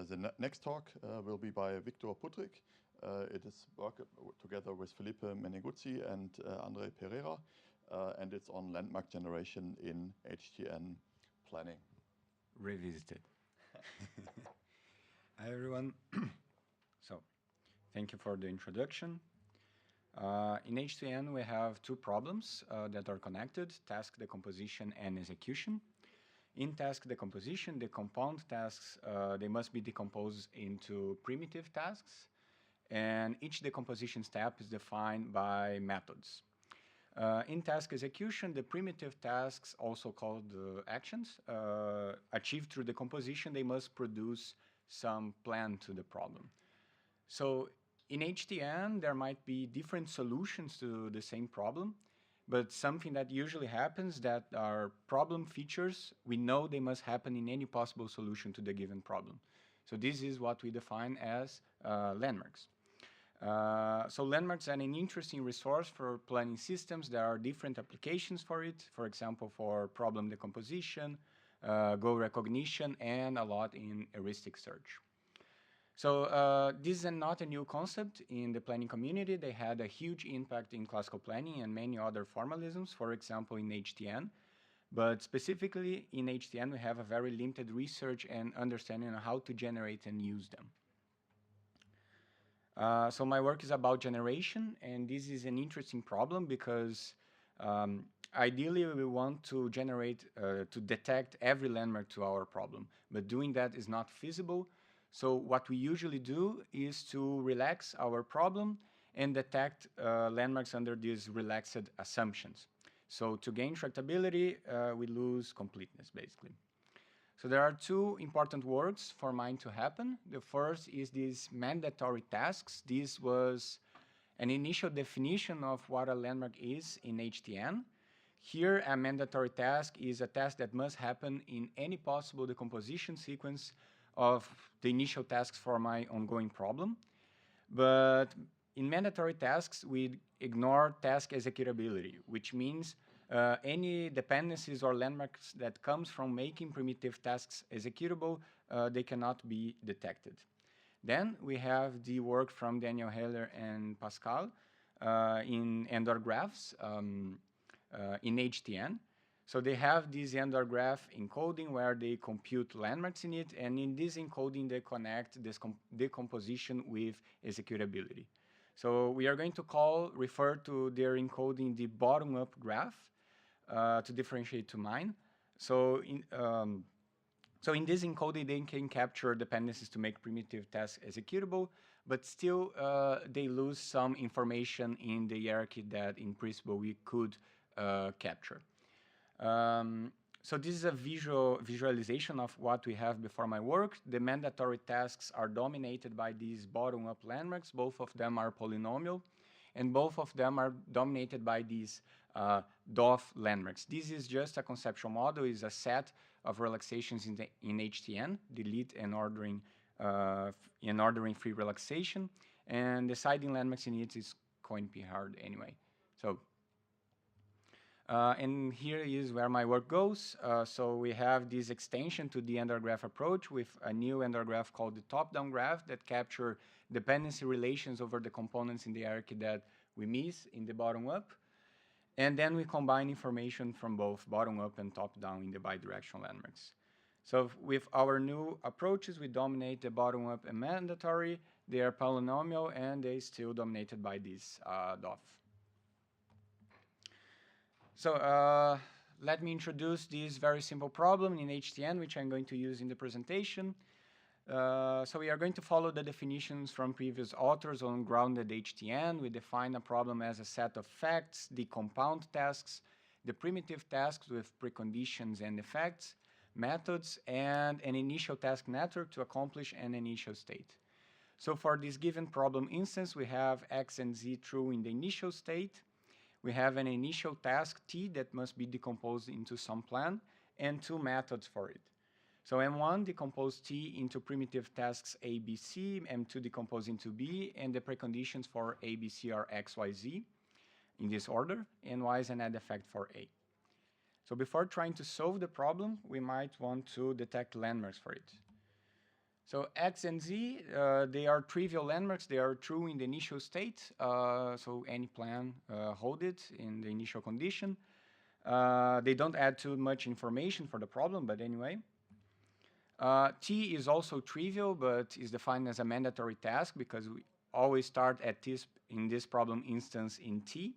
The next talk will be by Victor Putrich. It is work together with Felipe Meneguzzi and André Pereira, and it's on landmark generation in HTN planning. Revisited. Hi, everyone. So, thank you for the introduction. In HTN, we have two problems that are connected: task decomposition and execution. In task decomposition, the compound tasks, they must be decomposed into primitive tasks, and each decomposition step is defined by methods. In task execution, the primitive tasks, also called actions, achieved through decomposition, they must produce some plan to the problem. So in HTN, there might be different solutions to the same problem, but something that usually happens that are problem features, we know they must happen in any possible solution to the given problem. So this is what we define as landmarks. So landmarks are an interesting resource for planning systems. There are different applications for it, for example, for problem decomposition, goal recognition, and a lot in heuristic search. So this is not a new concept in the planning community. They had a huge impact in classical planning and many other formalisms, for example, in HTN. But specifically in HTN, we have a very limited research and understanding on how to generate and use them. So my work is about generation, and this is an interesting problem because ideally we want to generate, to detect every landmark to our problem, but doing that is not feasible. So what we usually do is to relax our problem and detect landmarks under these relaxed assumptions. So to gain tractability, we lose completeness, basically. So there are two important words for mine to happen. The first is these mandatory tasks. This was an initial definition of what a landmark is in HTN. Here, a mandatory task is a task that must happen in any possible decomposition sequence of the initial tasks for my ongoing problem. But in mandatory tasks, we ignore task executability, which means any dependencies or landmarks that comes from making primitive tasks executable, they cannot be detected. Then we have the work from Daniel Heller and Pascal in Endor graphs in HTN. So they have this Endor graph encoding where they compute landmarks in it, and in this encoding they connect this decomposition with executability. So we are going to refer to their encoding the bottom-up graph to differentiate to mine. So in this encoding, they can capture dependencies to make primitive tasks executable, but still they lose some information in the hierarchy that in principle we could capture. So this is a visualization of what we have before my work. The mandatory tasks are dominated by these bottom-up landmarks. Both of them are polynomial, and both of them are dominated by these DOF landmarks. This is just a conceptual model. It's a set of relaxations in HTN, delete and ordering free relaxation, and deciding landmarks in it is going to be hard anyway. So. And here is where my work goes. So we have this extension to the Endor graph approach with a new Endor graph called the top-down graph that capture dependency relations over the components in the hierarchy that we miss in the bottom-up. And then we combine information from both bottom-up and top-down in the bidirectional landmarks. So with our new approaches, we dominate the bottom-up and mandatory. They are polynomial, and they still dominated by this DOF. So let me introduce this very simple problem in HTN, which I'm going to use in the presentation. So we are going to follow the definitions from previous authors on grounded HTN. We define a problem as a set of facts, the compound tasks, the primitive tasks with preconditions and effects, methods, and an initial task network to accomplish an initial state. So for this given problem instance, we have X and Z true in the initial state. We have an initial task T that must be decomposed into some plan, and two methods for it. So M1 decompose T into primitive tasks A, B, C, M2 decompose into B, and the preconditions for A, B, C are X, Y, Z in this order, and Y is an add effect for A. So before trying to solve the problem, we might want to detect landmarks for it. So X and Z, they are trivial landmarks. They are true in the initial state. So any plan hold it in the initial condition. They don't add too much information for the problem, but anyway. T is also trivial, but is defined as a mandatory task because we always start at this in this problem instance in T.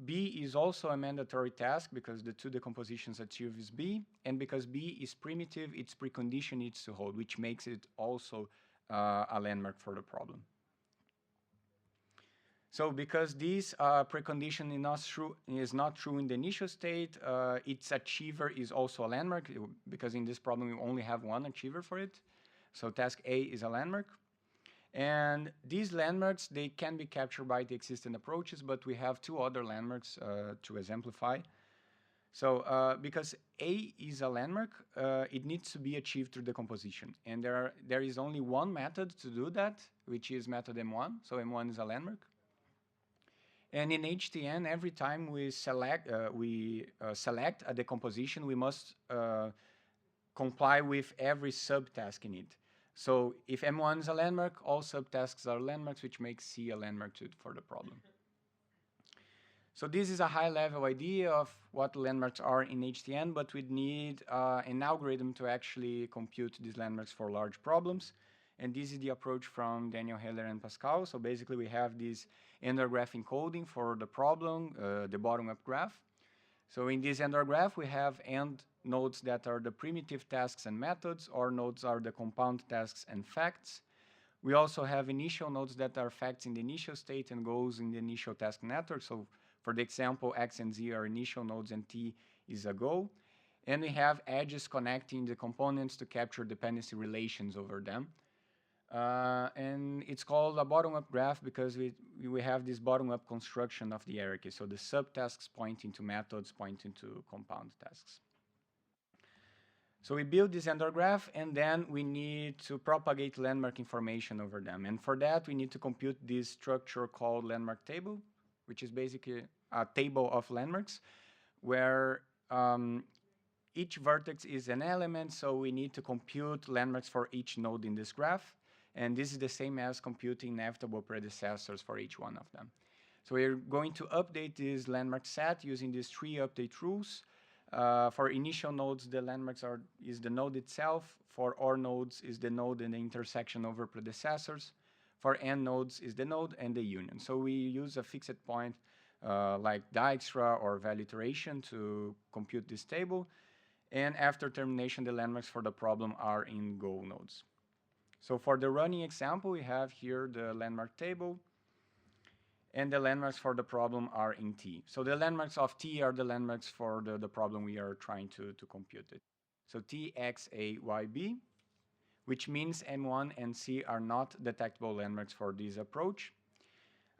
B is also a mandatory task because the two decompositions achieve is B, and because B is primitive, its precondition needs to hold, which makes it also a landmark for the problem. So because this precondition is not true in the initial state, its achiever is also a landmark because in this problem we only have one achiever for it. So task A is a landmark. And these landmarks, they can be captured by the existing approaches, but we have two other landmarks to exemplify. So because A is a landmark, it needs to be achieved through decomposition. And there is only one method to do that, which is method M1. So M1 is a landmark. And in HTN, every time we select a decomposition, we must comply with every subtask in it. So if M1 is a landmark, all subtasks are landmarks, which makes C a landmark for the problem. So this is a high-level idea of what landmarks are in HTN, but we need an algorithm to actually compute these landmarks for large problems. And this is the approach from Daniel Heller and Pascal. So basically, we have this Ender graph encoding for the problem, the bottom-up graph. So in this Ender graph, we have end nodes that are the primitive tasks and methods, or nodes are the compound tasks and facts. We also have initial nodes that are facts in the initial state and goals in the initial task network. So for the example, X and Z are initial nodes and T is a goal. And we have edges connecting the components to capture dependency relations over them. And it's called a bottom-up graph because we have this bottom-up construction of the hierarchy. So the subtasks pointing to methods, pointing to compound tasks. So we build this Ender graph, and then we need to propagate landmark information over them. And for that, we need to compute this structure called landmark table, which is basically a table of landmarks, where each vertex is an element, so we need to compute landmarks for each node in this graph. And this is the same as computing inevitable predecessors for each one of them. So we're going to update this landmark set using these three update rules. For initial nodes, the landmarks is the node itself. For OR nodes is the node and the intersection over predecessors. For end nodes is the node and the union. So we use a fixed point like Dijkstra or value iteration to compute this table. And after termination, the landmarks for the problem are in goal nodes. So for the running example, we have here the landmark table, and the landmarks for the problem are in T. So the landmarks of T are the landmarks for the problem we are trying to compute it. So T, X, A, Y, B, which means M1 and C are not detectable landmarks for this approach.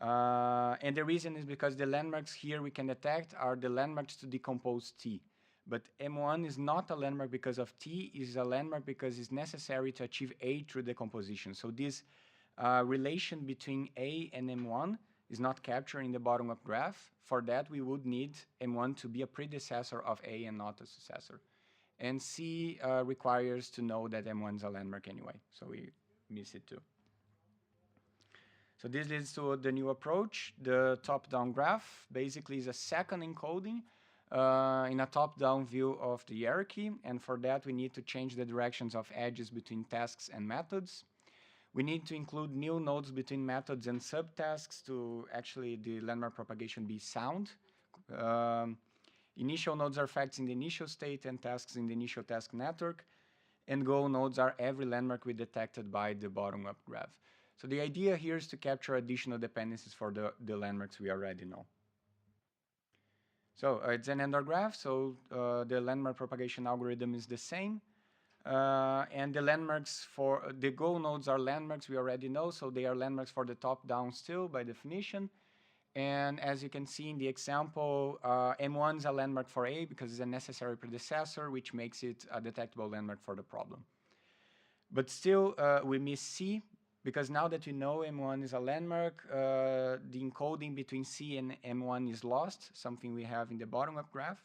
And the reason is because the landmarks here we can detect are the landmarks to decompose T. But M1 is not a landmark because of T, is a landmark because it's necessary to achieve A through decomposition. So this relation between A and M1 is not captured in the bottom-up graph. For that, we would need M1 to be a predecessor of A and not a successor. And C requires to know that M1 is a landmark anyway, so we miss it too. So this leads to the new approach. The top-down graph basically is a second encoding in a top-down view of the hierarchy, and for that we need to change the directions of edges between tasks and methods. We need to include new nodes between methods and subtasks to actually the landmark propagation be sound. Initial nodes are facts in the initial state and tasks in the initial task network, and goal nodes are every landmark we detected by the bottom-up graph. So the idea here is to capture additional dependencies for the landmarks we already know. So it's an Ender graph, so the landmark propagation algorithm is the same. And the landmarks for the goal nodes are landmarks we already know, so they are landmarks for the top-down still by definition. And as you can see in the example, M1 is a landmark for A because it's a necessary predecessor, which makes it a detectable landmark for the problem. But still, we miss C, because now that we know M1 is a landmark, the encoding between C and M1 is lost, something we have in the bottom-up graph.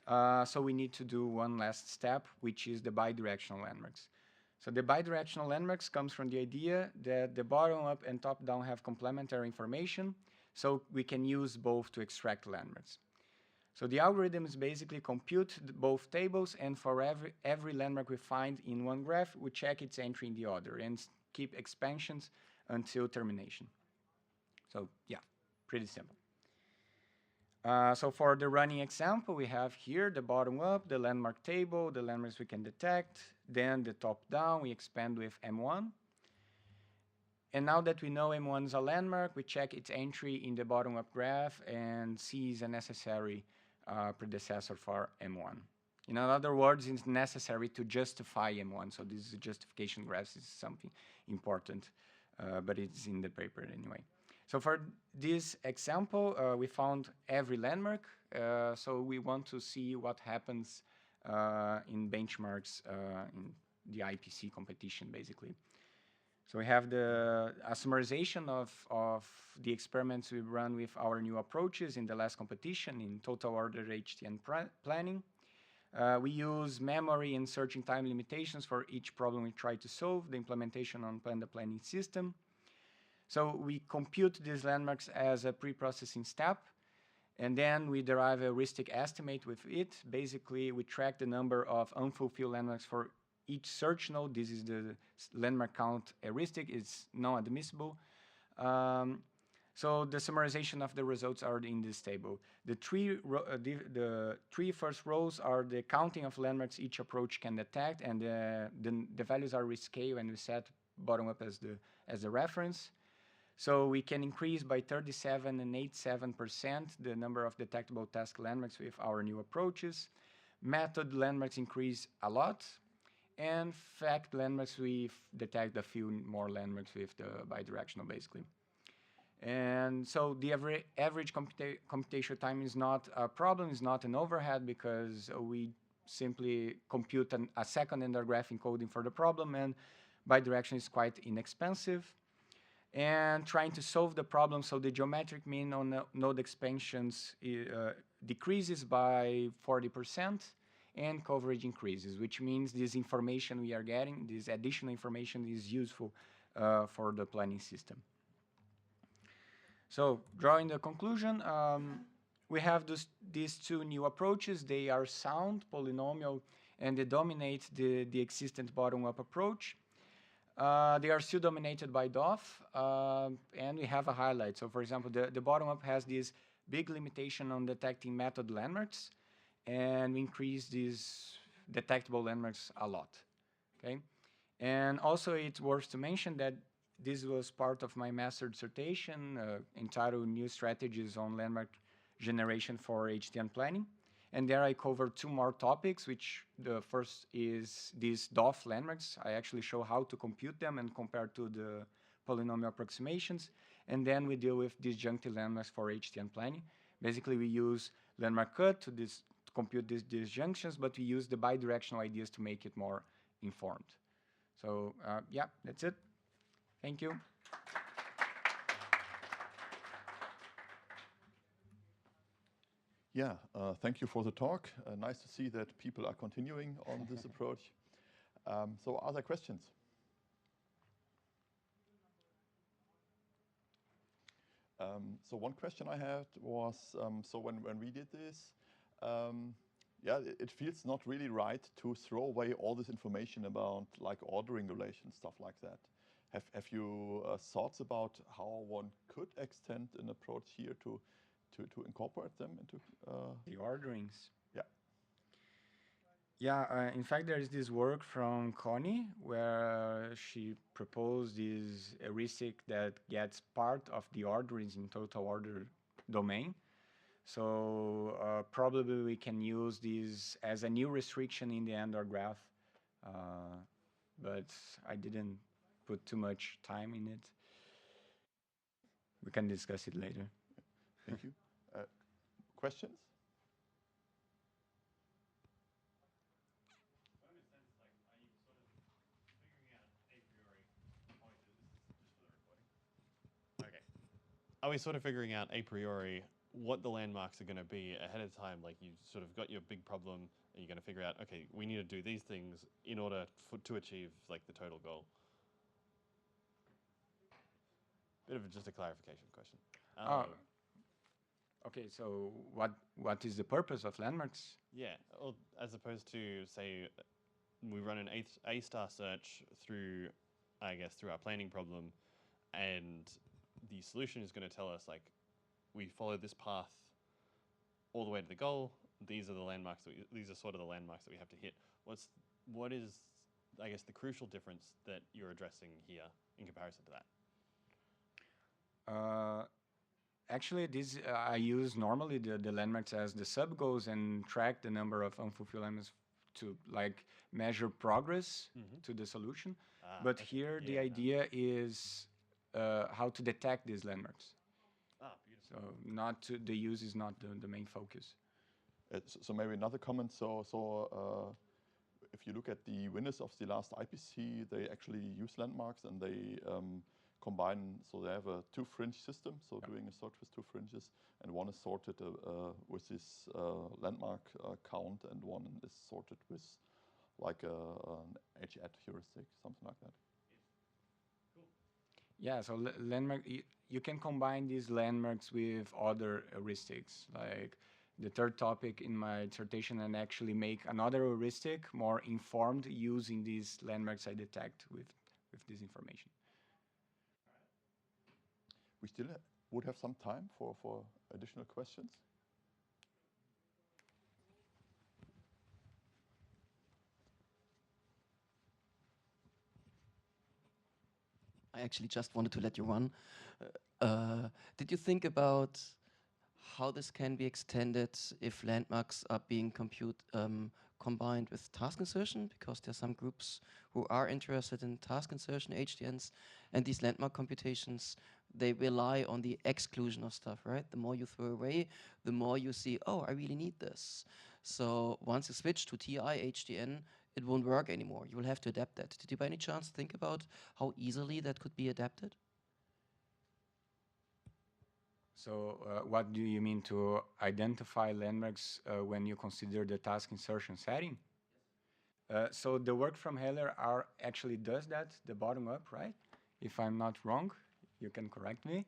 So we need to do one last step, which is the bidirectional landmarks. So the bidirectional landmarks comes from the idea that the bottom-up and top-down have complementary information, so we can use both to extract landmarks. So the algorithm is basically compute both tables, and for every landmark we find in one graph, we check its entry in the other and keep expansions until termination. So yeah, pretty simple. So for the running example, we have here the bottom up, the landmark table, the landmarks we can detect, then the top down, we expand with M1. And now that we know M1 is a landmark, we check its entry in the bottom up graph and C is a necessary predecessor for M1. In other words, it's necessary to justify M1. So this is a justification graph. This is something important, but it's in the paper anyway. So for this example, we found every landmark. So we want to see what happens in benchmarks in the IPC competition, basically. So we have a summarization of the experiments we run with our new approaches in the last competition in total order HTN planning. We use memory and searching time limitations for each problem we try to solve, the implementation on the planning system. So we compute these landmarks as a pre-processing step, and then we derive a heuristic estimate with it. Basically, we track the number of unfulfilled landmarks for each search node. This is the landmark count heuristic. It's non-admissible. So the summarization of the results are in this table. The three first rows are the counting of landmarks each approach can detect, and the values are rescaled, and we set bottom up as the reference. So we can increase by 37 and 87% the number of detectable task landmarks with our new approaches. Method landmarks increase a lot. And fact landmarks, we detect a few more landmarks with the bidirectional, basically. And so the average computational time is not a problem, is not an overhead, because we simply compute a second ender graph encoding for the problem, and bidirectional is quite inexpensive. And trying to solve the problem, so the geometric mean on node expansions decreases by 40%, and coverage increases, which means this information we are getting, this additional information, is useful for the planning system. So drawing the conclusion, we have these two new approaches. They are sound, polynomial, and they dominate the existent bottom-up approach. They are still dominated by DOF, and we have a highlight. So for example, the bottom-up has this big limitation on detecting method landmarks, and we increase these detectable landmarks a lot, okay? And also it's worth to mention that this was part of my master dissertation entitled New Strategies on Landmark Generation for HTN Planning. And there I covered two more topics, which the first is these DOF landmarks. I actually show how to compute them and compare to the polynomial approximations. And then we deal with disjunctive landmarks for HTN planning. Basically, we use landmark cut to compute these disjunctions, but we use the bidirectional ideas to make it more informed. So yeah, that's it. Thank you. Yeah, thank you for the talk. Nice to see that people are continuing on this approach. So are there questions? So one question I had was, so when we did this, yeah, it feels not really right to throw away all this information about like ordering relations, stuff like that. Have you thoughts about how one could extend an approach here to incorporate them into the orderings? Yeah. Yeah, in fact, there is this work from Connie where she proposed this heuristic that gets part of the orderings in total order domain. So probably we can use this as a new restriction in the Andor graph, but I didn't put too much time in it. We can discuss it later. Thank you. Questions? Are we sort of figuring out a priori what the landmarks are going to be ahead of time. Like you sort of got your big problem and you're going to figure out, okay, we need to do these things in order to achieve like the total goal. Bit of just a clarification question. Okay, so what is the purpose of landmarks? Yeah, well, as opposed to say we run an A-star search through, I guess, through our planning problem, and the solution is going to tell us like, we follow this path all the way to the goal. These are the landmarks these are sort of the landmarks that we have to hit. What is, I guess, the crucial difference that you're addressing here in comparison to that? Actually, this I use normally the landmarks as the sub goals and track the number of unfulfilled landmarks to like measure progress to the solution. But okay. Here the idea is how to detect these landmarks. So not to, the use is not the main focus. So maybe another comment. So if you look at the winners of the last IPC, they actually use landmarks and they combine. So they have a two-fringe system. So doing a sort with two fringes, and one is sorted with this landmark count, and one is sorted with like an HTN heuristic, something like that. Yeah, so landmark, you can combine these landmarks with other heuristics. Like the third topic in my dissertation, and actually make another heuristic more informed using these landmarks I detect with this information. We still would have some time for additional questions. I actually just wanted to let you run. Did you think about how this can be extended if landmarks are being combined with task insertion? Because there are some groups who are interested in task insertion HTNs, and these landmark computations, they rely on the exclusion of stuff, right? The more you throw away, the more you see, oh, I really need this. So once you switch to TI HTN, it won't work anymore. You will have to adapt that. Did you by any chance think about how easily that could be adapted? So what do you mean to identify landmarks when you consider the task insertion setting? So the work from Scherer actually does that, the bottom-up, right? If I'm not wrong, you can correct me.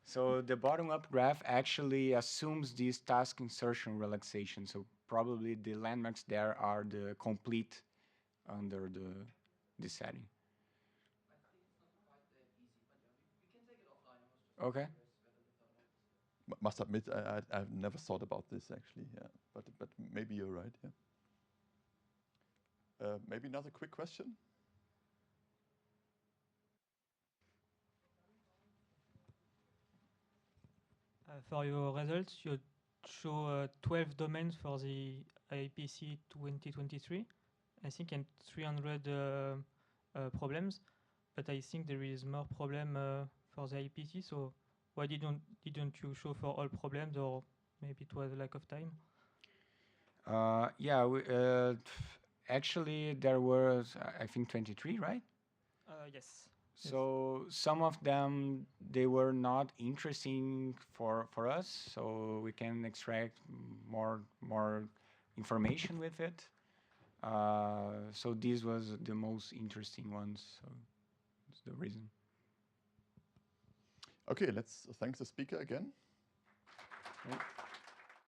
So the bottom-up graph actually assumes this task insertion relaxation. So probably the landmarks there are the complete under this setting. I think it's not quite that easy, but yeah, we can take it offline. I was just okay. Must admit, I've never thought about this actually. Yeah, but maybe you're right. Yeah. Maybe another quick question. For your results, you show 12 domains for the IPC 2023, I think, and 300 problems. But I think there is more problem for the IPC. So why didn't you show for all problems, or maybe it was a lack of time? Yeah, actually there was, I think, 23, right? Yes. So some of them, they were not interesting for us, so we can extract more information with it. So this was the most interesting ones, so that's the reason. Okay, let's thank the speaker again. Okay.